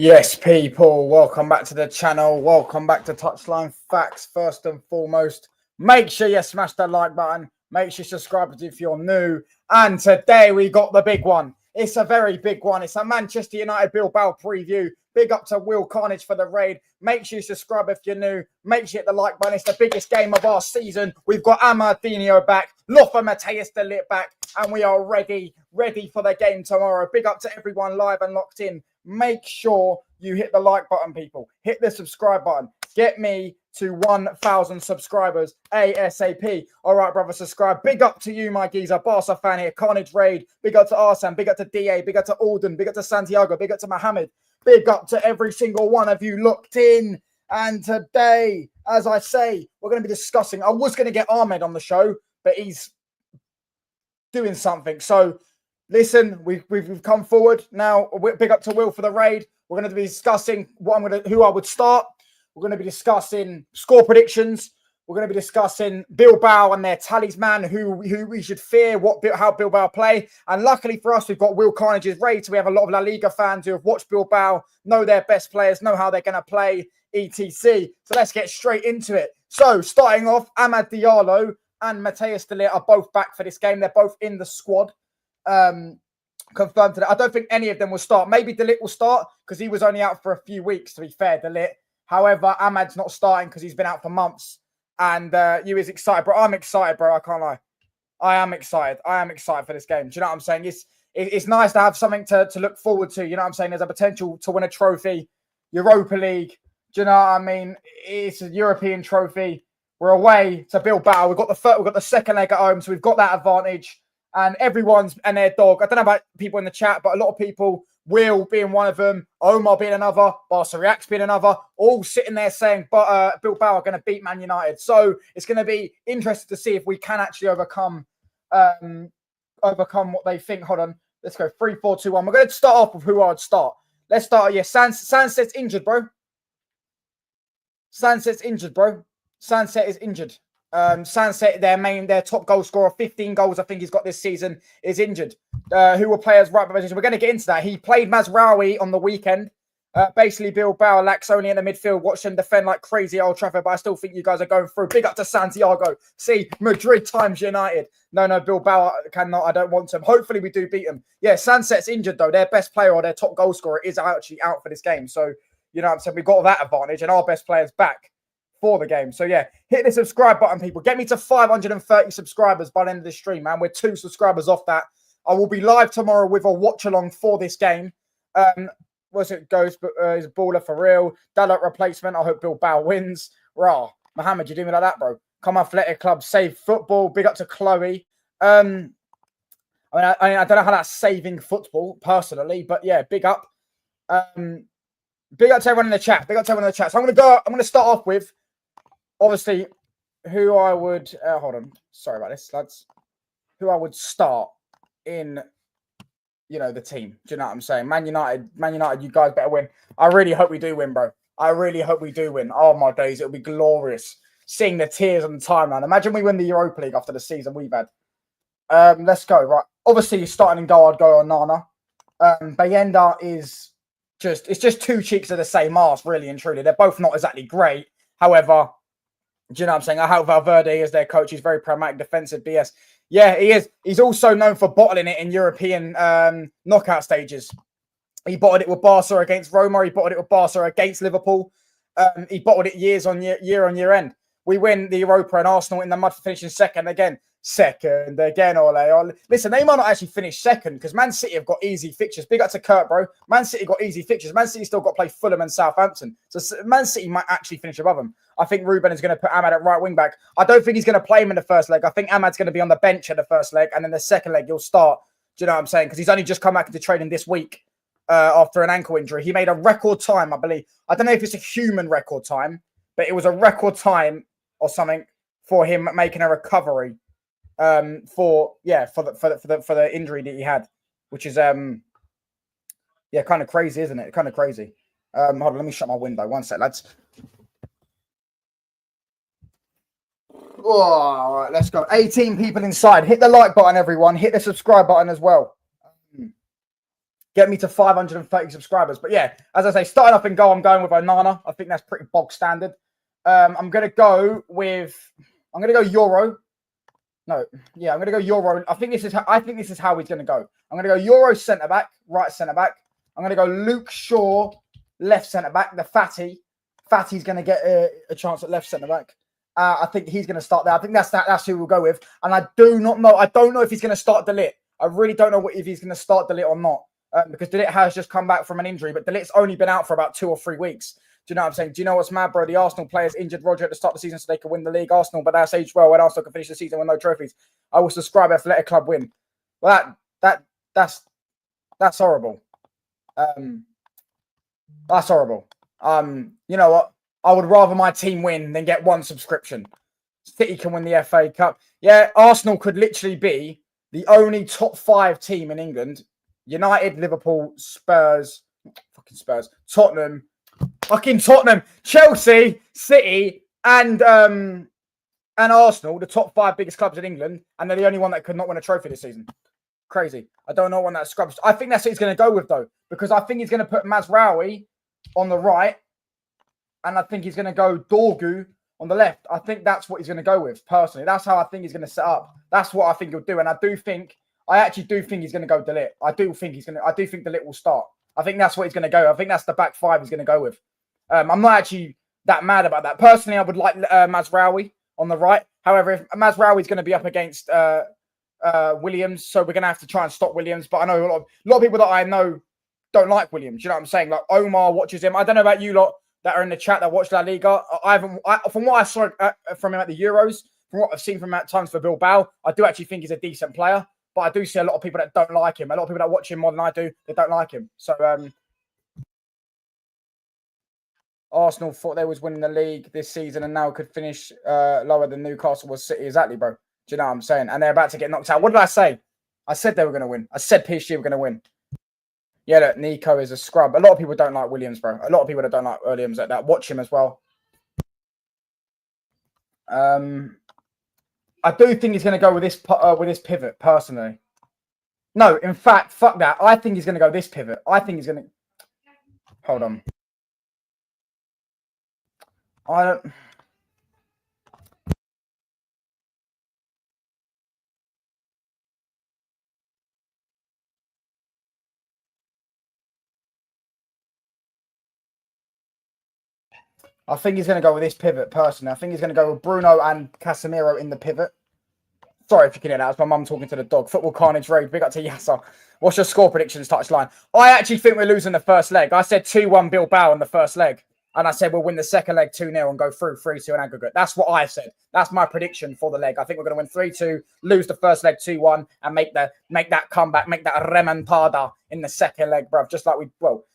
Yes, people, welcome back to the channel. Welcome back to Touchline Facts. First and foremost, make sure you smash the like button. Make sure you subscribe if you're new. And today we got the big one. It's a very big one. It's a Manchester United Bilbao preview. Big up to Will Carnage for the raid. Make sure you subscribe if you're new. Make sure you hit the like button. It's the biggest game of our season. We've got Amadinho back, Lofa Mateus de Ligt back, and we are ready for the game tomorrow. Big up to everyone live and locked in. Make sure you hit the like button, people. Hit the subscribe button. Get me to 1,000 subscribers ASAP. All right, brother, subscribe. Big up to you, my geezer. Barca fan here. Carnage Raid. Big up to Arsene. Big up to DA. Big up to Alden. Big up to Santiago. Big up to Mohammed. Big up to every single one of you locked in. And today, as I say, we're going to be discussing. I was going to get Ahmed on the show, but he's doing something. So listen, we've come forward now. Big up to Will for the raid. We're going to be discussing who I would start. We're going to be discussing score predictions. We're going to be discussing Bilbao and their talisman, who we should fear, how Bilbao play. And luckily for us, we've got Will Carnage's raid. So we have a lot of La Liga fans who have watched Bilbao, know their best players, know how they're going to play, etc. So let's get straight into it. So starting off, Amad Diallo and Mateus de Ligt are both back for this game. They're both in the squad. Confirmed today. I don't think any of them will start. Maybe De Ligt will start because he was only out for a few weeks, to be fair, De Ligt. However, Ahmad's not starting because he's been out for months. And you is excited, bro. I'm excited, bro. I can't lie. I am excited. I am excited for this game. Do you know what I'm saying? It's nice to have something to look forward to. You know what I'm saying? There's a potential to win a trophy, Europa League. Do you know what I mean? It's a European trophy. We're away to Bilbao. We've got the second leg at home, so we've got that advantage. And everyone's and their dog. I don't know about people in the chat, but a lot of people, Will being one of them, Omar being another, Barca Reacts being another, all sitting there saying, but Bilbao are going to beat Man United. So it's going to be interesting to see if we can actually overcome what they think. Hold on, let's go 3-4-2-1. We're going to start off with who I would start. Let's start. Yeah, Sanset's injured, bro. Sanset's injured, bro. Sanset is injured. Sanset, their top goal scorer, 15 goals, I think he's got this season, is injured. Who will play as right position? We're going to get into that. He played Mazraoui on the weekend. Basically, Bilbao lacks only in the midfield. Watch them defend like crazy at Old Trafford, but I still think you guys are going through. Big up to Santiago. See, Madrid times United. No, Bilbao cannot. I don't want them. Hopefully, we do beat them. Yeah, Sanset's injured, though. Their best player or their top goal scorer is actually out for this game. So, you know what I'm saying? We've got that advantage, and our best player's back for the game. So yeah, hit the subscribe button, people. Get me to 530 subscribers by the end of the stream, man. We're 2 subscribers off that. I will be live tomorrow with a watch along for this game. What's it goes? Is baller for real? Dalot replacement. I hope Bilbao wins. Rah, Mohammed, you do me like that, bro. Come Athletic Club, save football. Big up to Chloe. I mean, I don't know how that's saving football personally, but yeah, big up. Big up to everyone in the chat. Big up to everyone in the chat. So I'm going to start off with, obviously, who I would hold on. Sorry about this, lads. Who I would start in, the team. Do you know what I'm saying? Man United, you guys better win. I really hope we do win, bro. I really hope we do win. Oh my days, it'll be glorious. Seeing the tears on the timeline. Imagine we win the Europa League after the season we've had. Let's go. Right. Obviously, starting in goal, I'd go on Nana. Bayenda is it's just 2 cheeks of the same arse, really and truly. They're both not exactly great. However, do you know what I'm saying? I hope Valverde is their coach. He's very pragmatic, defensive BS. Yeah, he is. He's also known for bottling it in European knockout stages. He bottled it with Barca against Roma. He bottled it with Barca against Liverpool. He bottled it year on year end. We win the Europa and Arsenal in the mud for finishing second again. Ole. Listen, they might not actually finish second because Man City have got easy fixtures. Big up to Kurt, bro. Man City got easy fixtures. Man City still got to play Fulham and Southampton. So Man City might actually finish above them. I think Ruben is going to put Ahmad at right wing back. I don't think he's going to play him in the first leg. I think Ahmad's going to be on the bench in the first leg, and then the second leg he'll start. Do you know what I'm saying? Because he's only just come back into training this week after an ankle injury. He made a record time, I believe. I don't know if it's a human record time, but it was a record time or something for him making a recovery. For the injury that he had, which is kind of crazy, isn't it? Kind of crazy. Hold on, let me shut my window. One sec, lads. Oh, all right, let's go. 18 people inside. Hit the like button, everyone. Hit the subscribe button as well. Get me to 530 subscribers. But yeah, as I say, starting off in goal, I'm going with Onana. I think that's pretty bog standard. I'm going to go Euro. No, yeah, I'm going to go Euro. I think this is how he's going to go. I'm going to go Euro centre back, right centre back. I'm going to go Luke Shaw, left centre back. The fatty. Fatty's going to get a chance at left centre back. I think he's going to start there. I think that's who we'll go with. And I don't know if he's going to start De Ligt. I really don't know if he's going to start De Ligt or not. Because De Ligt has just come back from an injury, but De Ligt's only been out for about 2 or 3 weeks. Do you know what I'm saying? Do you know what's mad, bro? The Arsenal players injured Roger at the start of the season so they could win the league. Arsenal, but that's aged well. When Arsenal can finish the season with no trophies, I will subscribe if Athletic Club win. Well, that's horrible. That's horrible. You know what? I would rather my team win than get 1 subscription. City can win the FA Cup. Yeah, Arsenal could literally be the only top 5 team in England. United, Liverpool, Spurs, Tottenham, Chelsea, City, and Arsenal, the top 5 biggest clubs in England, and they're the only one that could not win a trophy this season. Crazy. I don't know when that scrubs. I think that's what he's going to go with, though, because I think he's going to put Mazraoui on the right, and I think he's going to go Dorgu on the left. I think that's what he's going to go with, personally. That's how I think he's going to set up. That's what I think he'll do, and I actually do think he's going to go De Ligt. I do think De Ligt will start. I think that's what he's going to go. I think that's the back 5 he's going to go with. I'm not actually that mad about that. Personally, I would like Mazraoui on the right. However, if Mazraoui is going to be up against Williams, so we're going to have to try and stop Williams. But I know a lot of people that I know don't like Williams. You know what I'm saying? Like Omar watches him. I don't know about you lot that are in the chat that watch La Liga. From what I saw from him at the Euros, from what I've seen from him at times for Bilbao, I do actually think he's a decent player. But I do see a lot of people that don't like him. A lot of people that watch him more than I do, they don't like him. So Arsenal thought they was winning the league this season and now could finish lower than Newcastle was City. Exactly, bro. Do you know what I'm saying? And they're about to get knocked out. What did I say? I said they were going to win. I said PSG were going to win. Yeah, look, Nico is a scrub. A lot of people don't like Williams, bro. A lot of people that don't like Williams like that. Watch him as well. I do think he's going to go with this pivot, personally. No, in fact, fuck that. I think he's going to go this pivot. I think he's going to... Hold on. I think he's going to go with this pivot, personally. I think he's going to go with Bruno and Casemiro in the pivot. Sorry if you can hear that. That's my mum talking to the dog. Football Carnage Raid. Big up to Yasser. What's your score predictions, touchline? I actually think we're losing the first leg. I said 2-1 Bilbao in the first leg. And I said we'll win the second leg 2-0 and go through 3-2 in aggregate. That's what I said. That's my prediction for the leg. I think we're going to win 3-2, lose the first leg 2-1, and make that comeback, make that remontada in the second leg, bruv. Just like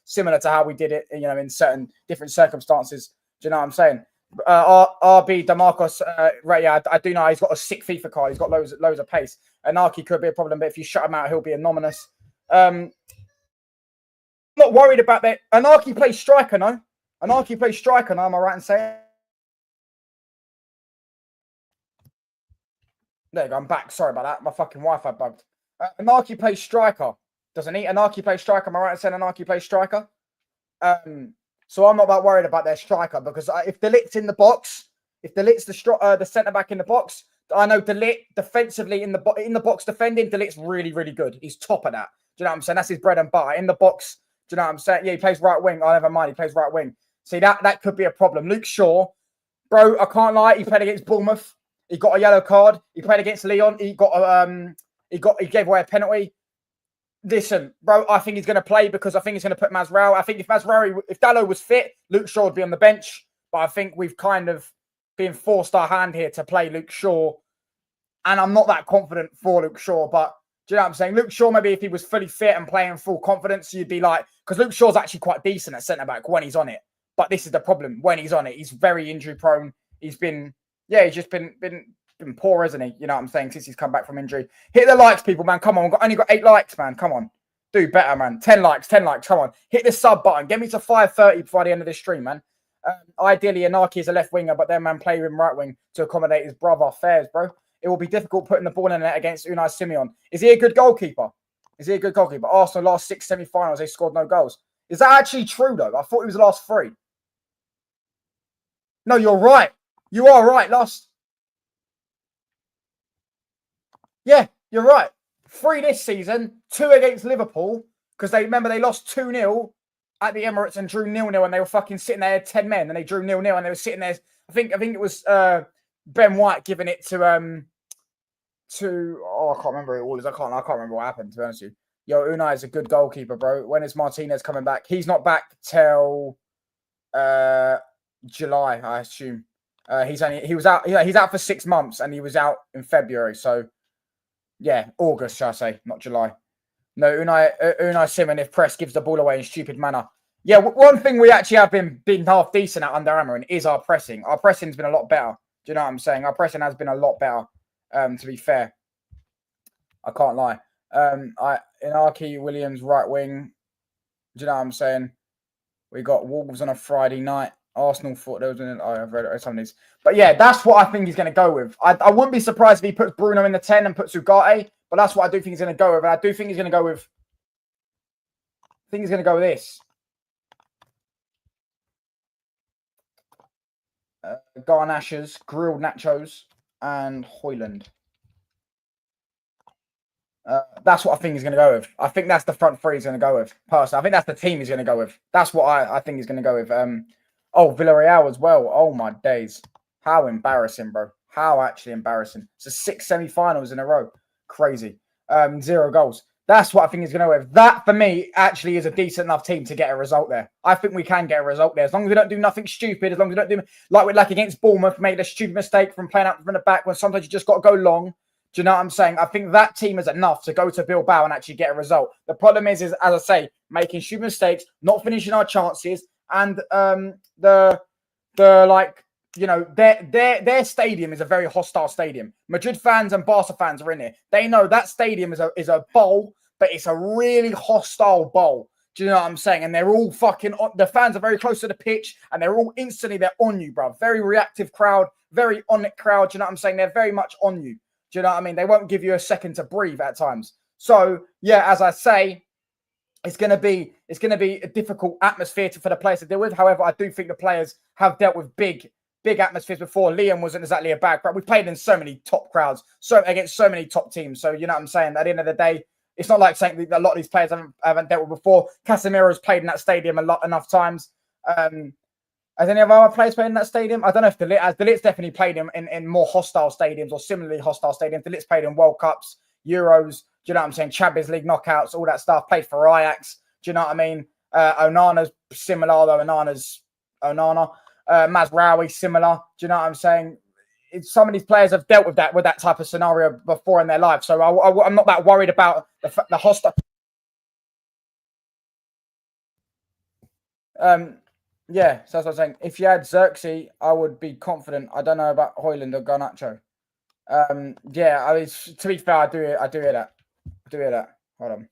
similar to how we did it, in certain different circumstances. Do you know what I'm saying? RB DeMarcos, right? Yeah, I do know he's got a sick FIFA card. He's got loads of pace. Anarchy could be a problem, but if you shut him out, he'll be anonymous. Not worried about that. Anarchy plays striker, no? Anarchy plays striker, no? Am I right in saying? There you go. I'm back. Sorry about that. My fucking Wi-Fi bugged. Anarchy plays striker, doesn't he? Anarchy plays striker. Am I right in saying Anarchy plays striker? So I'm not that worried about their striker because if De Ligt's in the box, if De Ligt's the centre back in the box, I know De Ligt defensively in the box defending, De Ligt's really, really good. He's top of that. Do you know what I'm saying? That's his bread and butter. In the box, do you know what I'm saying? Yeah, he plays right wing. Oh, never mind. He plays right wing. See, that could be a problem. Luke Shaw, bro, I can't lie. He played against Bournemouth. He got a yellow card. He played against Lyon. He gave away a penalty. Listen, bro, I think he's going to play because I think he's going to put Mazraoui. I think if Dalot was fit, Luke Shaw would be on the bench. But I think we've kind of been forced our hand here to play Luke Shaw. And I'm not that confident for Luke Shaw. But do you know what I'm saying? Luke Shaw, maybe if he was fully fit and playing full confidence, you'd be like... Because Luke Shaw's actually quite decent at centre-back when he's on it. But this is the problem. When he's on it, he's very injury-prone. He's been... Yeah, he's just been poor, isn't he? You know what I'm saying? Since he's come back from injury. Hit the likes, people, man. Come on. We've only got 8 likes, man. Come on. Do better, man. 10 likes. Come on. Hit the sub button. Get me to 530 before the end of this stream, man. Ideally, Anarchy is a left winger, but then, man, play him right wing to accommodate his brother. Fairs, bro. It will be difficult putting the ball in the net against Unai Simeon. Is he a good goalkeeper? Is he a good goalkeeper? Arsenal last 6 semi-finals, they scored no goals. Is that actually true, though? I thought it was the last 3. No, you're right. You are right. Yeah, you're right. 3 this season, 2 against Liverpool, because they lost 2-0 at the Emirates and drew 0-0, and they were fucking sitting there 10 men, and they drew 0-0, and they were sitting there. I think it was Ben White giving it to I can't remember who it was. I can't remember what happened, to be honest with you. Yo, Unai is a good goalkeeper, bro. When is Martinez coming back? He's not back till July, I assume. He's out for 6 months, and he was out in February. So yeah, August, shall I say, not July. No, Unai Simon, if press gives the ball away in stupid manner. Yeah, one thing we actually have been half decent at under Amarin is our pressing. Our pressing's been a lot better. Do you know what I'm saying? Our pressing has been a lot better. To be fair, I can't lie. Inaki Williams right wing. Do you know what I'm saying? We got Wolves on a Friday night. Arsenal thought there was I've read some of these. But yeah, that's what I think he's going to go with. I wouldn't be surprised if he puts Bruno in the 10 and puts Ugarte, but that's what I do think he's going to go with. And I do think he's going to go with... I think he's going to go with this. Garnaches, grilled nachos, and Hoyland. That's what I think he's going to go with. I think that's the front 3 he's going to go with. Personally, I think that's the team he's going to go with. That's what I think he's going to go with. Villarreal as well. Oh, my days. How embarrassing, bro. How actually embarrassing. It's 6 semi-finals in a row. Crazy. 0 goals. That's what I think he's going to go with. That, for me, actually is a decent enough team to get a result there. I think we can get a result there. As long as we don't do nothing stupid, as long as we don't do, like against Bournemouth, make a stupid mistake from playing out from the back when sometimes you just got to go long. Do you know what I'm saying? I think that team is enough to go to Bilbao and actually get a result. The problem is as I say, making stupid mistakes, not finishing our chances, and their stadium is a very hostile stadium. Madrid fans and Barca fans are in here. They know that stadium is a bowl, but it's a really hostile bowl. Do you know what I'm saying? And they're all the fans are very close to the pitch, and they're on you, bro. Very reactive crowd, very on it crowd. Do you know what I'm saying? They're very much on you. Do you know what I mean? They won't give you a second to breathe at times. So yeah, as I say, it's going to be a difficult atmosphere for the players to deal with. However, I do think the players have dealt with big atmospheres before. Liam wasn't exactly a bad crowd. We played in so many top crowds, against so many top teams. So you know what I'm saying? At the end of the day, it's not like saying that a lot of these players haven't dealt with before. Casemiro's played in that stadium enough times. Has any of our players played in that stadium? I don't know if Delit's definitely played in more hostile stadiums or similarly hostile stadiums. Delit's played in World Cups, Euros. Do you know what I'm saying? Champions League knockouts, all that stuff. Played for Ajax. Do you know what I mean? Onana's similar, although Onana. Mazraoui similar. Do you know what I'm saying? Some of these players have dealt with that type of scenario before in their life. So I'm not that worried about the hostile. Yeah, so that's what I'm saying. If you had Xerxes, I would be confident. I don't know about Hoyland or Garnacho. Yeah, I mean, to be fair, I do hear that. Hold on.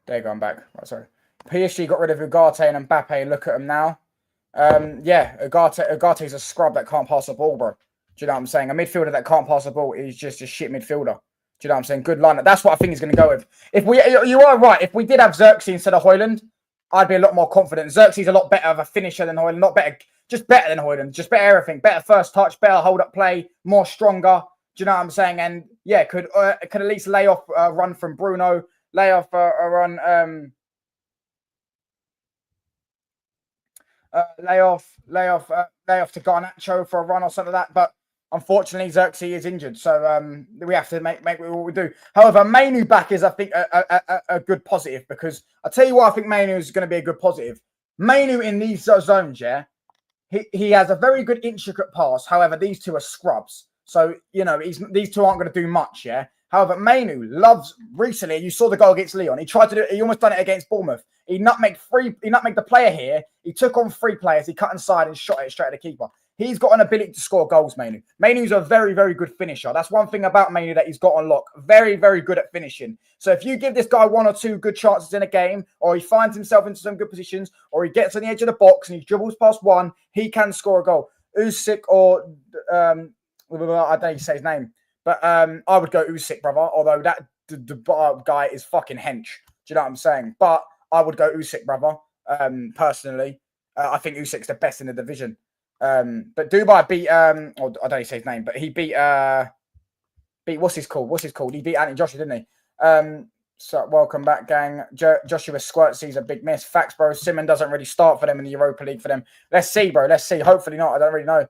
There you go, I'm back. Right, sorry. PSG got rid of Ugarte and Mbappe. Look at him now. Yeah, Ugarte's a scrub that can't pass the ball, bro. Do you know what I'm saying? A midfielder that can't pass the ball is just a shit midfielder. Do you know what I'm saying? Good lineup. That's what I think he's going to go with. You are right. If we did have Xerxes instead of Hoyland, I'd be a lot more confident. Xerxes a lot better of a finisher than Hoyland. Not better, just better than Hoyland. Just better everything. Better first touch, better hold up play, more stronger. Do you know what I'm saying? And yeah, could at least lay off a run from Bruno, lay off a run. Lay off to Garnacho for a run or something like that. But unfortunately, Xerxes is injured, so we have to make what we do. However, Mainu back is, I think, a good positive, because I'll tell you what, I think Mainu is going to be a good positive. Mainu in these zones, yeah, he has a very good intricate pass. However, these two are scrubs, so you know these two aren't going to do much, yeah. However, Mainu loves, recently, you saw the goal against Lyon. He tried to do it. He almost done it against Bournemouth. He nutmegged the player here. He took on 3 players. He cut inside and shot it straight at the keeper. He's got an ability to score goals, Mainu. Mainu's a very, very good finisher. That's one thing about Mainu that he's got on lock. Very, very good at finishing. So if you give this guy 1 or 2 good chances in a game, or he finds himself into some good positions, or he gets on the edge of the box and he dribbles past one, he can score a goal. Usyk or I don't know how you say his name, but I would go Usyk, brother. Although the guy is fucking hench. Do you know what I'm saying? But I would go Usyk, brother. Personally, I think Usyk's the best in the division. But Dubai beat or I don't know say his name, but he beat what's his called? He beat Anthony Joshua, didn't he? So welcome back, gang. Joshua Squirt sees a big miss. Facts, bro. Simon doesn't really start for them in the Europa League for them. Let's see, bro. Let's see. Hopefully not. I don't really know.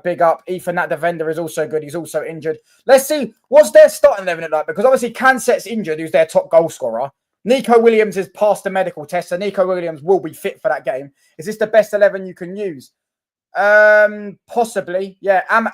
Big up. Ethan, that defender, is also good. He's also injured. Let's see. What's their starting 11 like? Because obviously Canset's injured, who's their top goal scorer. Nico Williams has passed the medical test, so Nico Williams will be fit for that game. Is this the best 11 you can use? Possibly, yeah. And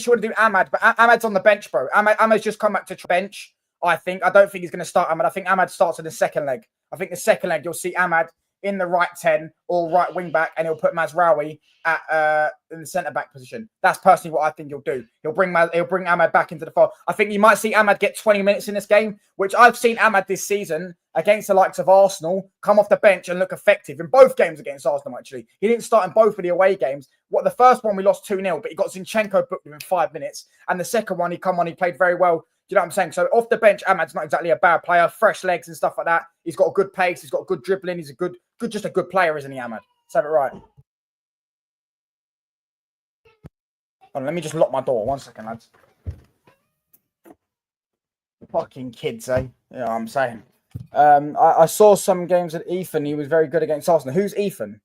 you want to do Ahmad, but Ahmad's on the bench, bro. Ahmad's just come back to bench. I don't think he's going to start Ahmad. I think Ahmad starts in the second leg. I think the second leg you'll see Ahmad in the right 10 or right wing back, and he'll put Mazraoui at in the centre back position. That's personally what I think he'll do. He'll bring Ahmad back into the fold. I think you might see Ahmad get 20 minutes in this game, which I've seen Ahmad this season against the likes of Arsenal come off the bench and look effective in both games against Arsenal. Actually, he didn't start in both of the away games. The first one we lost 2-0, but he got Zinchenko booked within 5 minutes, and the second one he played very well. Do you know what I'm saying? So off the bench, Ahmad's not exactly a bad player. Fresh legs and stuff like that. He's got a good pace. He's got good dribbling. He's just a good player, isn't he, Ahmad? Let's have it right. On, let me just lock my door. 1 second, lads. Fucking kids, eh? You know what I'm saying? I saw some games at Ethan. He was very good against Arsenal. Who's Ethan?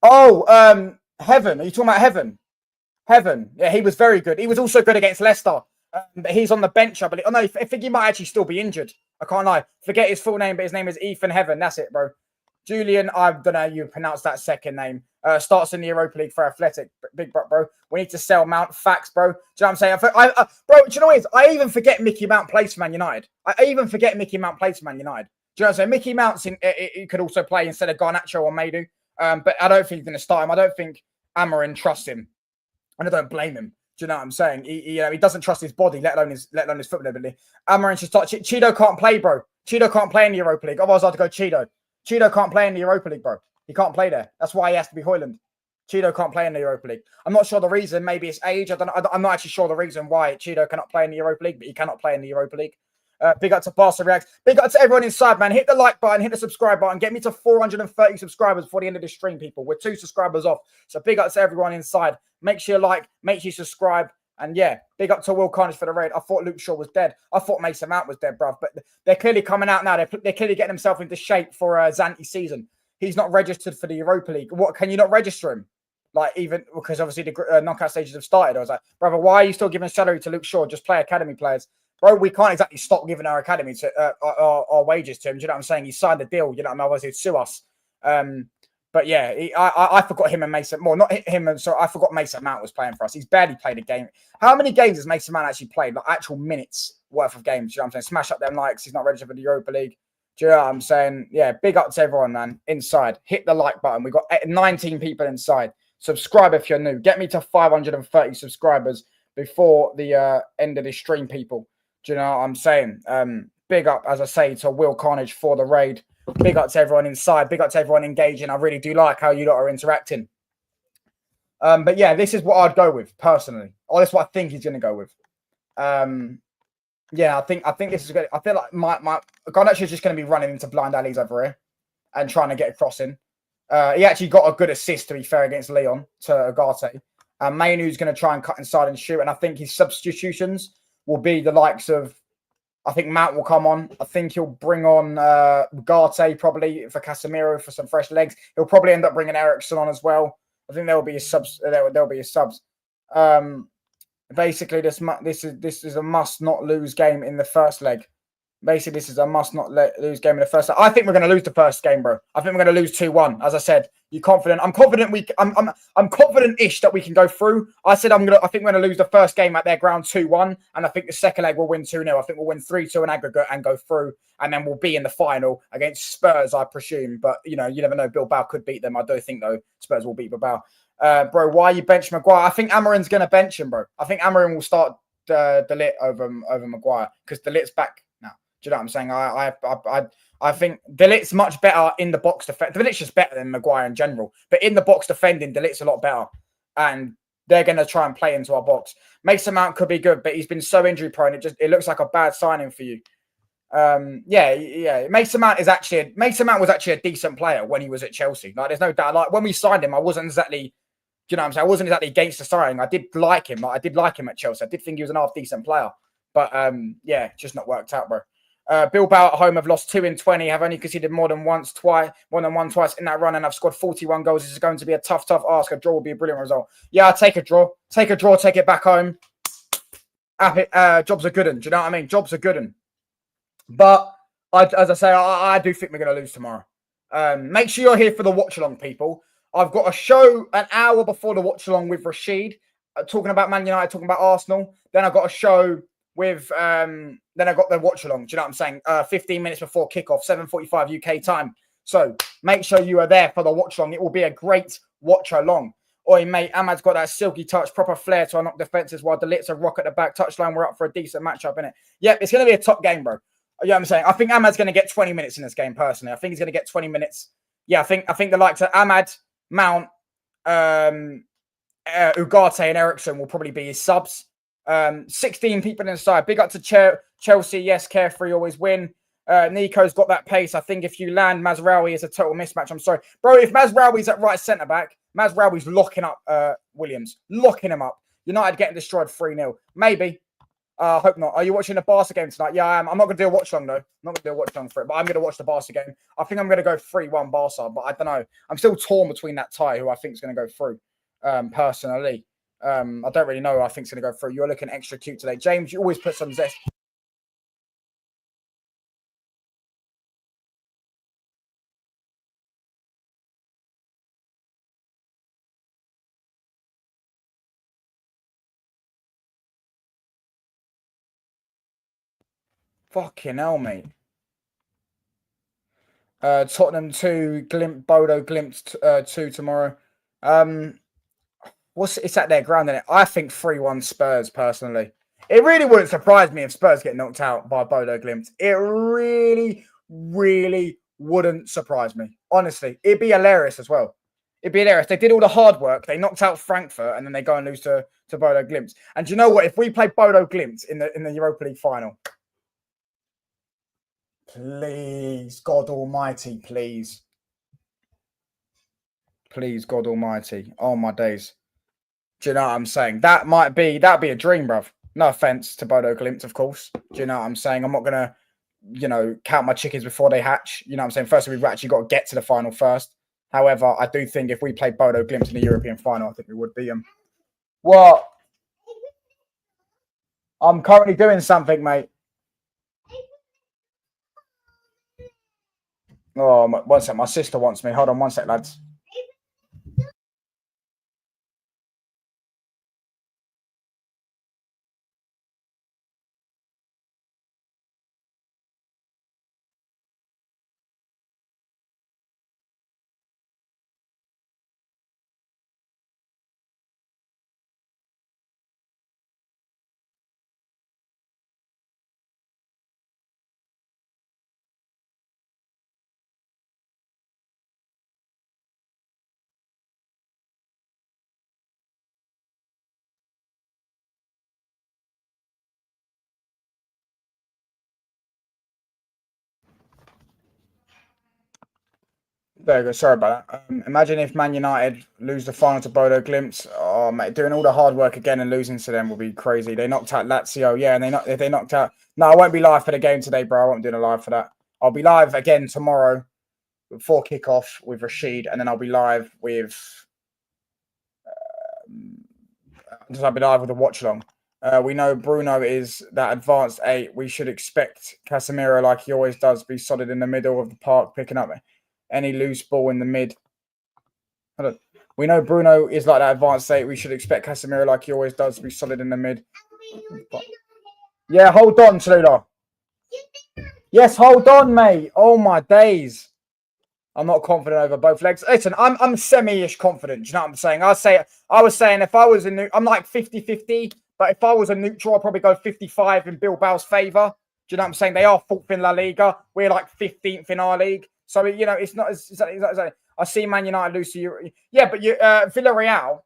Oh, Heaven. Are you talking about Heaven? Heaven. Yeah, he was very good. He was also good against Leicester. But he's on the bench, I believe. Oh, no, I think he might actually still be injured. I can't lie. Forget his full name, but his name is Ethan Heaven. That's it, bro. Julian, I don't know how you pronounce that second name. Starts in the Europa League for Athletic. Big bro. We need to sell Mount. Facts, bro. Do you know what I'm saying? Bro, do you know what it is? I even forget Mickey Mount plays for Man United. Do you know what I'm saying? Mickey Mount's he could also play instead of Garnacho or Maidu. But I don't think he's going to start him. I don't think Amarin trusts him. And I don't blame him. Do you know what I'm saying? He doesn't trust his body, let alone his football ability. Amarin should start. Cheeto can't play, bro. Cheeto can't play in the Europa League. Otherwise, I'd go Cheeto. Cheeto can't play in the Europa League, bro. He can't play there. That's why he has to be Højlund. Cheeto can't play in the Europa League. I'm not sure the reason. Maybe it's age. I'm not actually sure the reason why Cheeto cannot play in the Europa League, but he cannot play in the Europa League. Big up to Barca Reacts. Big up to everyone inside, man. Hit the like button, hit the subscribe button. Get me to 430 subscribers before the end of this stream, people. We're 2 subscribers off. So big up to everyone inside. Make sure you like, make sure you subscribe. And yeah, big up to Will Carnage for the raid. I thought Luke Shaw was dead. I thought Mason Mount was dead, bruv. But they're clearly coming out now. They're clearly getting themselves into shape for Zanti season. He's not registered for the Europa League. What, can you not register him? Like, even because obviously the knockout stages have started. I was like, brother, why are you still giving salary to Luke Shaw? Just play academy players. Bro, we can't exactly stop giving our academy to our wages to him. Do you know what I'm saying? He signed the deal. You know what I mean? Obviously, he'd sue us. But yeah, I forgot him and Mason. Well, not him. And so I forgot Mason Mount was playing for us. He's barely played a game. How many games has Mason Mount actually played? Like actual minutes worth of games. Do you know what I'm saying? Smash up them likes. He's not registered for the Europa League. Do you know what I'm saying? Yeah, big up to everyone, man. Inside, hit the like button. We've got 19 people inside. Subscribe if you're new. Get me to 530 subscribers before the end of this stream, people. Do you know what I'm saying? Big up, as I say, to Will Carnage for the raid. Big up to everyone inside. Big up to everyone engaging. I really do like how you lot are interacting. But yeah, this is what I'd go with personally. Or that's what I think he's going to go with. Yeah, I think this is good. I feel like my Garnacho is just going to be running into blind alleys over here and trying to get a crossing. He actually got a good assist, to be fair, against Leon to Agate. And Mainu's going to try and cut inside and shoot. And I think his substitutions will be the likes of, I think Mount will come on. I think he'll bring on Garte probably for Casemiro for some fresh legs. He'll probably end up bringing Ericsson on as well. I think there will be his subs. There'll be his subs. Basically, this is a must not lose game in the first leg. Basically, this is a must not lose game in the first leg. I think we're going to lose the first game, bro. I think we're going to lose 2-1. As I said, you confident? I'm confident. I'm confident-ish that we can go through. I said I think we're going to lose the first game at their ground 2-1, and I think the second leg we'll win 2-0. I think we'll win 3-2 in aggregate and go through, and then we'll be in the final against Spurs, I presume. But you know, you never know. Bilbao could beat them. I do think though Spurs will beat Bilbao. Bro, why you bench Maguire? I think Amarin's going to bench him, bro. I think Amarin will start De Ligt over Maguire because De Ligt's back now. Do you know what I'm saying? I think De Ligt's much better in the box defense. De Ligt's just better than Maguire in general, but in the box defending, De Ligt's a lot better, and they're going to try and play into our box. Mason Mount could be good, but he's been so injury prone. It looks like a bad signing for you. Mason Mount was actually a decent player when he was at Chelsea. Like, there's no doubt. Like, when we signed him, I wasn't exactly, do you know what I'm saying? I wasn't exactly against the signing. I did like him. Like, I did like him at Chelsea. I did think he was an half decent player, but just not worked out, bro. Bilbao at home have lost 2 in 20. Have only conceded more than once twice in that run, and I've scored 41 goals. This is going to be a tough ask. A draw would be a brilliant result. Yeah, I'll take a draw. Take it back home. Jobs are good. Do you know what I mean? Jobs are good. But as I say, I do think we're going to lose tomorrow. Make sure you're here for the watch along, people. I've got a show an hour before the watch along with Rashid, talking about Man United, talking about Arsenal. Then I've got a show with then I got the watch along. Do you know what I'm saying? 15 minutes before kickoff, 7:45 UK time. So make sure you are there for the watch along. It will be a great watch along. Oi, mate, Ahmad's got that silky touch, proper flair to unlock defenses while De Ligt's a rock at the back. Touchline, we're up for a decent matchup, innit? Yep, it's going to be a top game, bro. You know what I'm saying? I think Ahmad's going to get 20 minutes in this game, personally. I think he's going to get 20 minutes. Yeah, I think the likes of Ahmad, Mount, Ugarte and Ericsson will probably be his subs. 16 people inside. Big up to Chelsea. Yes, carefree, always win. Nico's got that pace. I think if you land Mazraoui, it's a total mismatch. I'm sorry. Bro, if Mazraoui's at right centre-back, Mazraoui's locking up Williams. Locking him up. United getting destroyed 3-0. Maybe. Hope not. Are you watching the Barca game tonight? Yeah, I am. I'm not going to do a watch long, though. I'm not going to do a watch long for it, but I'm going to watch the Barca game. I think I'm going to go 3-1 Barca, but I don't know. I'm still torn between that tie, who I think is going to go through, personally. I don't really know who I think is going to go through. You're looking extra cute today. James, you always put some zest. Fucking hell, mate. Tottenham 2, Bodo Glimt 2 tomorrow. It's at their ground, isn't it? I think 3-1 Spurs, personally. It really wouldn't surprise me if Spurs get knocked out by Bodo Glimt. It really, really wouldn't surprise me. Honestly, it'd be hilarious as well. It'd be hilarious. They did all the hard work. They knocked out Frankfurt, and then they go and lose to Bodo Glimt. And do you know what? If we play Bodo Glimt in the Europa League final, please, God Almighty, please. Please, God Almighty. Oh, my days. Do you know what I'm saying? That'd be a dream, bruv. No offense to Bodo Glimt, of course. Do you know what I'm saying? I'm not going to, count my chickens before they hatch. You know what I'm saying? First, we've actually got to get to the final first. However, I do think if we played Bodo Glimt in the European final, I think we would beat them. What? I'm currently doing something, mate. Oh, one sec. My sister wants me. Hold on one sec, lads. There you go. Sorry about that. Imagine if Man United lose the final to Bodo Glimt. Oh, mate, doing all the hard work again and losing to them will be crazy. They knocked out Lazio. Yeah, and if they knocked out... No, I won't be live for the game today, bro. I won't do a live for that. I'll be live again tomorrow before kickoff with Rashid, and then I'll be live with... I'll be live with a watch-along. We know Bruno is that advanced 8. We should expect Casemiro, like he always does, be solid in the middle of the park, picking up any loose ball in the mid. We know Bruno is like that advanced 8. We should expect Casemiro, like he always does, to be solid in the mid. Yeah, hold on, Tallulah. Yes, hold on, mate. Oh, my days. I'm not confident over both legs. Listen, I'm semi-ish confident. Do you know what I'm saying? I was saying if I was I'm like 50-50, but if I was a neutral, I'd probably go 55 in Bilbao's favour. Do you know what I'm saying? They are 4th in La Liga. We're like 15th in our league. So, you know, it's not as... I see Man United lose to you. Yeah, but Villarreal,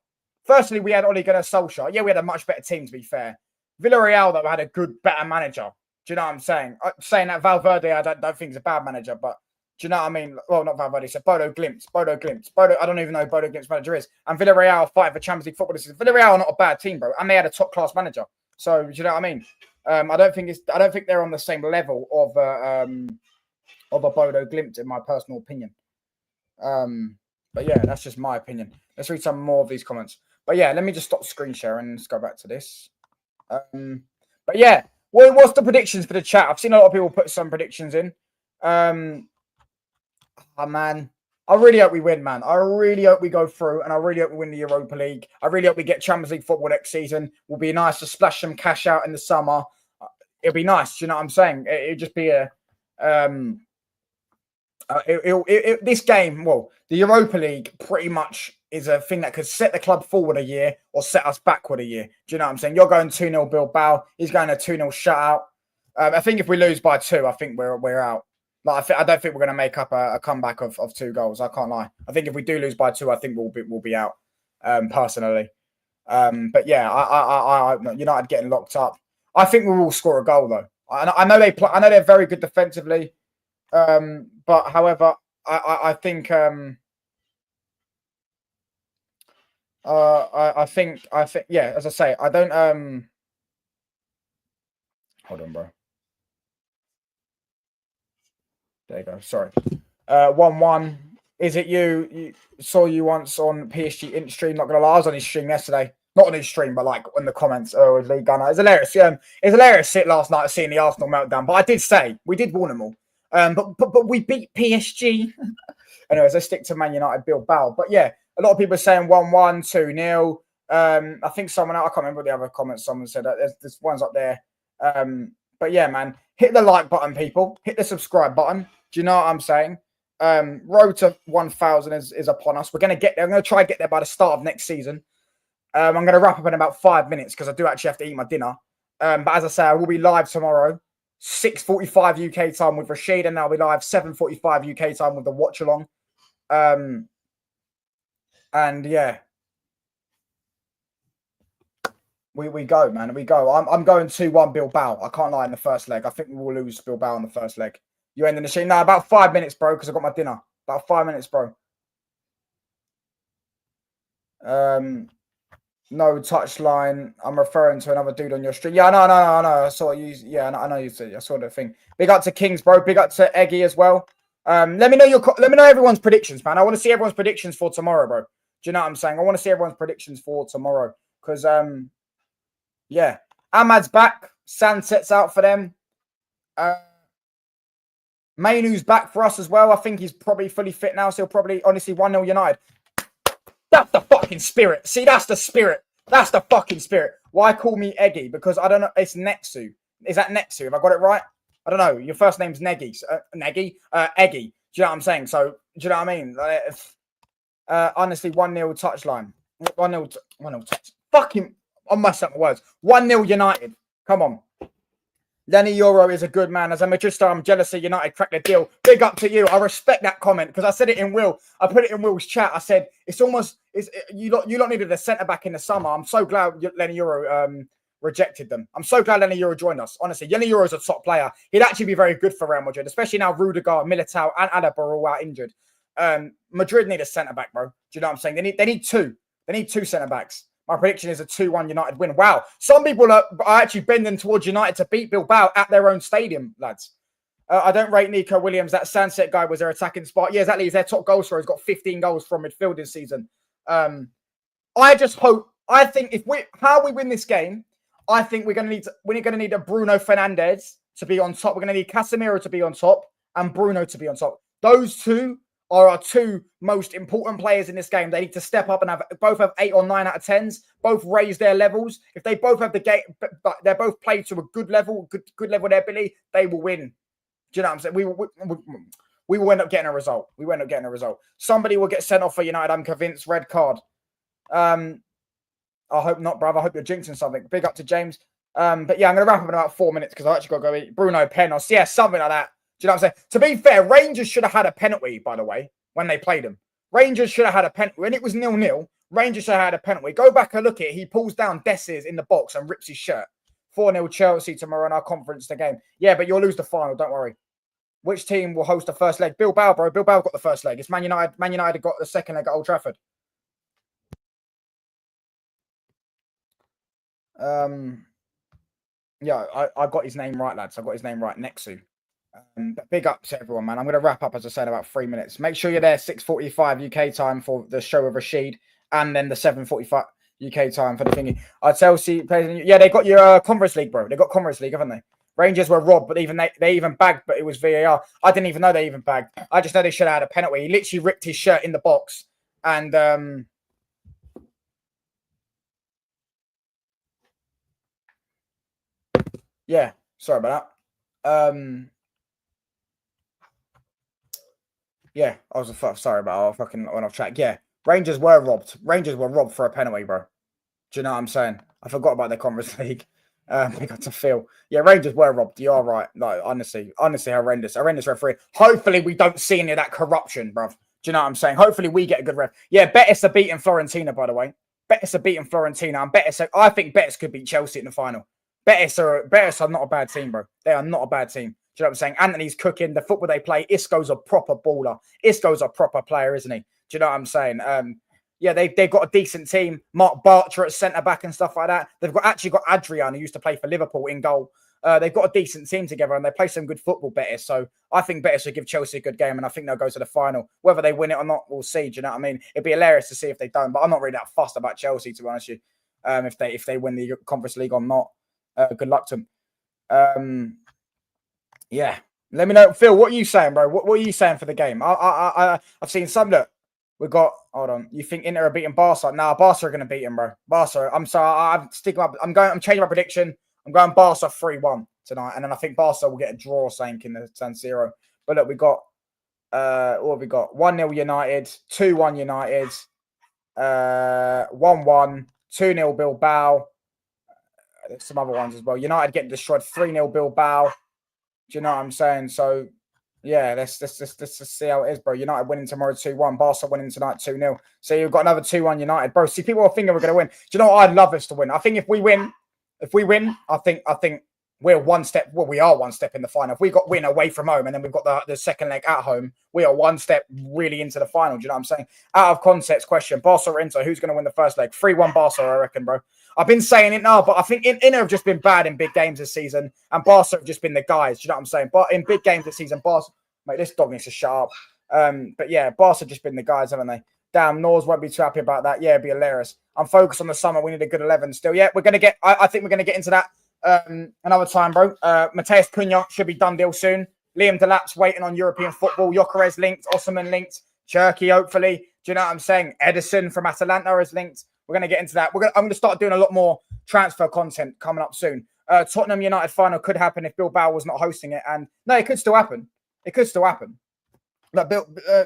firstly, we had Ole Gunnar Solskjaer. Yeah, we had a much better team, to be fair. Villarreal, though, had a good, better manager. Do you know what I'm saying? Saying that Valverde, I don't think he's a bad manager, but do you know what I mean? Well, not Valverde, so Bodo Glimt. I don't even know who Bodo Glimt's manager is. And Villarreal fighting for Champions League football this season. Villarreal are not a bad team, bro. And they had a top-class manager. So, do you know what I mean? I don't think they're on the same level of a Bodo Glimt, in my personal opinion. But yeah, that's just my opinion. Let's read some more of these comments. But yeah, let me just stop screen sharing and let's go back to this. But yeah, what's the predictions for the chat? I've seen a lot of people put some predictions in. Oh, man, I really hope we win, man. I really hope we go through, and I really hope we win the Europa League. I really hope we get Champions League football next season. Will be nice to splash some cash out in the summer. It'll be nice, you know what I'm saying? It'll just be a this game, well, the Europa League pretty much is a thing that could set the club forward a year or set us backward a year. Do you know what I'm saying? You're going 2-0 Bilbao. He's going a 2-0 shutout. I think if we lose by 2, I think we're out. Like I don't think we're going to make up a comeback of 2 goals. I can't lie. I think if we do lose by 2, I think we'll be out. Personally, but yeah, I United getting locked up. I think we will score a goal though. I know they play. I know they're very good defensively. But however, I think yeah, as I say, I don't hold on, bro. There you go. Sorry. 1-1. Is it you? Saw you once on PSG in stream. Not gonna lie, I was on his stream yesterday. Not on his stream, but like in the comments. Oh, with Lee Gunner. It's hilarious. Yeah, it's hilarious. Sit last night seeing the Arsenal meltdown. But I did say we did warn them all. But we beat PSG. Anyways, let's stick to Man United Bilbao. But yeah, a lot of people are saying 1-1, 2-0. I think someone, I can't remember the other comments. Someone said that there's ones up there. But yeah, man, hit the like button, people. Hit the subscribe button. Do you know what I'm saying? Road to 1,000 is upon us. We're going to get there. I'm going to try and get there by the start of next season. I'm going to wrap up in about 5 minutes because I do actually have to eat my dinner. But as I say, I will be live tomorrow. 6:45 UK time with Rashid, and I'll be live 7:45 UK time with the watch along. And yeah, we go, man. We go. I'm going 2-1 Bilbao. I can't lie in the first leg. I think we will lose Bilbao in the first leg. You ending the machine? No, about 5 minutes, bro, because I got my dinner. About 5 minutes, bro. No touchline. I'm referring to another dude on your stream. Yeah, no. I saw you. Yeah, I know you said. I saw the thing. Big up to Kings, bro. Big up to Eggy as well. Let me know everyone's predictions, man. I want to see everyone's predictions for tomorrow, bro. Do you know what I'm saying? I want to see everyone's predictions for tomorrow because yeah, Ahmad's back. Sunset's out for them. Mainu's back for us as well. I think he's probably fully fit now, so he'll probably honestly 1-0 United. That's the fucking spirit. See, that's the spirit. That's the fucking spirit. Why call me Eggy? Because I don't know. It's Netsu. Is that Netsu? Have I got it right? I don't know. Your first name's Neggy. Neggy? Eggy. Do you know what I'm saying? So, do you know what I mean? Honestly, 1-0 touchline. 1-0 touch. Fucking, I'm messing up my words. 1-0 United. Come on. Lenny Euro is a good man. As a Manchester, I'm jealous of United cracked the deal. Big up to you. I respect that comment because I said it in Will. I put it in Will's chat. I said you lot needed a centre back in the summer. I'm so glad Lenny Euro rejected them. I'm so glad Lenny Euro joined us. Honestly, Lenny Euro is a top player. He'd actually be very good for Real Madrid, especially now Rudiger, Militao, and Alaba are all out injured. Madrid need a centre back, bro. Do you know what I'm saying? They need two. They need 2 centre backs. My prediction is a 2-1 United win. Wow. Some people are actually bending towards United to beat Bilbao at their own stadium, lads. I don't rate Nico Williams. That Sunset guy was their attacking spot. Yeah, exactly. He's their top goal scorer. He's got 15 goals from midfield this season. I just hope. I think how we win this game, I think we're going to need a Bruno Fernandes to be on top. We're going to need Casemiro to be on top and Bruno to be on top. Those two are our 2 most important players in this game. They need to step up and both have 8 or 9 out of 10s. Both raise their levels. If they both have the game, but they're both played to a good level, good level of their ability, they will win. Do you know what I'm saying? we will end up getting a result. Somebody will get sent off for United, I'm convinced, red card. I hope not, bruv. I hope you're jinxing something. Big up to James. But yeah, I'm going to wrap up in about 4 minutes because I actually got to go eat Bruno Penos. Yeah, something like that. Do you know what I'm saying? To be fair, Rangers should have had a penalty, by the way, when they played them. Rangers should have had a penalty. When it was 0-0, Rangers should have had a penalty. Go back and look at it. He pulls down Dessers in the box and rips his shirt. 4-0 Chelsea tomorrow in our conference the game. Yeah, but you'll lose the final, don't worry. Which team will host the first leg? Bilbao, bro. Bilbao got the first leg. It's Man United. Man United got the second leg at Old Trafford. Yeah, I got his name right, lads. I got his name right, Nexu. But big up to everyone, man. I'm going to wrap up, as I said, about 3 minutes. Make sure you're there 6:45 UK time for the show with Rashid, and then the 7:45 UK time for the thingy. Chelsea players. Yeah, they got your Conference League, bro. They got Conference League, haven't they? Rangers were robbed, but even they even bagged, but it was VAR. I didn't even know they even bagged. I just know they should have had a penalty. He literally ripped his shirt in the box, and yeah, sorry about that. Yeah, I was sorry about I fucking went off track. Yeah, Rangers were robbed. Rangers were robbed for a penalty, bro. Do you know what I'm saying? I forgot about the Conference League. We got to feel. Yeah, Rangers were robbed. You are right. No, honestly, horrendous referee. Hopefully, we don't see any of that corruption, bro. Do you know what I'm saying? Hopefully, we get a good ref. Yeah, Betis are beating Fiorentina, by the way. Betis are beating Fiorentina, and I think Betis could beat Chelsea in the final. Betis are not a bad team, bro. They are not a bad team. Do you know what I'm saying? Anthony's cooking. The football they play. Isco's a proper baller. Isco's a proper player, isn't he? Do you know what I'm saying? Yeah, they've got a decent team. Mark Bartra at centre-back and stuff like that. They've actually got Adrian, who used to play for Liverpool, in goal. They've got a decent team together, and they play some good football, Betis. So I think Betis will give Chelsea a good game, and I think they'll go to the final. Whether they win it or not, we'll see. Do you know what I mean? It'd be hilarious to see if they don't, but I'm not really that fussed about Chelsea, to be honest with you. If they win the Conference League or not. Good luck to them. Yeah. Let me know. Phil, what are you saying, bro? What are you saying for the game? I've seen some. Look, we've got. Hold on. You think Inter are beating Barca? Nah, Barca are going to beat him, bro. Barca. I'm sorry. I'm sticking up. I'm changing my prediction. I'm going Barca 3-1 tonight, and then I think Barca will get a draw, saying in the San Siro. But look, we got. What have we got? 1-0 United, 2-1 United, 1-1, 2-0 Bilbao. There's some other ones as well. United getting destroyed, 3-0 Bilbao. Do you know what I'm saying? So, yeah, let's see how it is, bro. United winning tomorrow 2-1. Barca winning tonight 2-0. So you've got another 2-1 United. Bro, see, people are thinking we're going to win. Do you know what? I'd love us to win. I think if we win, I think we're one step. Well, we are one step in the final. If we got win away from home and then we've got the second leg at home, we are one step really into the final. Do you know what I'm saying? Out of context question, Barca or Inter, who's going to win the first leg? 3-1 Barca, I reckon, bro. I've been saying it now, but I think Inter have just been bad in big games this season, and Barca have just been the guys. Do you know what I'm saying? But in big games this season, Barca, mate, this dog needs to shut up. But yeah, Barca have just been the guys, haven't they? Damn, Nors won't be too happy about that. Yeah, it'd be hilarious. I'm focused on the summer. We need a good 11 still. Yeah, we're going to get, I think we're going to get into that another time, bro. Mateus Cunha should be done deal soon. Liam Delap's waiting on European football. Gyökeres linked. Osman linked. Cherky, hopefully. Do you know what I'm saying? Edison from Atalanta is linked. We're going to get into that. I'm going to start doing a lot more transfer content coming up soon. Tottenham United final could happen if Bilbao was not hosting it. And no, it could still happen. It could still happen. Like,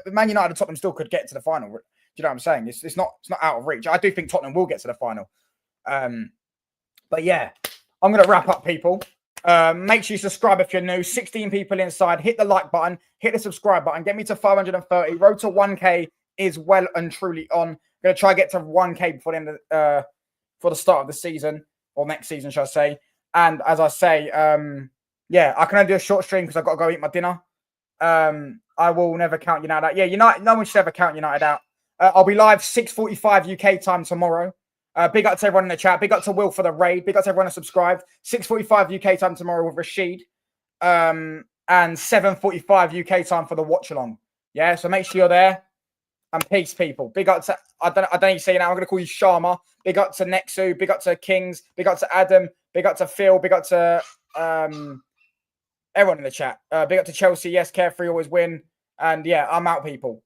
Man United and Tottenham still could get to the final. Do you know what I'm saying? It's not out of reach. I do think Tottenham will get to the final. But yeah, I'm going to wrap up, people. Make sure you subscribe if you're new. 16 people inside. Hit the like button. Hit the subscribe button. Get me to 530. Road to 1K is well and truly on. Going to try to get to 1K before the end of, for the start of the season, or next season, shall I say. And as I say, yeah, I can only do a short stream because I've got to go eat my dinner. I will never count United out. Yeah, United. No one should ever count United out. I'll be live 6:45 UK time tomorrow. Big up to everyone in the chat. Big up to Will for the raid. Big up to everyone who subscribed. 6:45 UK time tomorrow with Rashid. And 7:45 UK time for the watch along. Yeah, so make sure you're there. And peace, people. Big up to, I don't know you say now, I'm going to call you Sharma. Big up to Nexu. Big up to Kings. Big up to Adam. Big up to Phil. Big up to everyone in the chat. Big up to Chelsea. Yes, carefree, always win. And yeah, I'm out, people.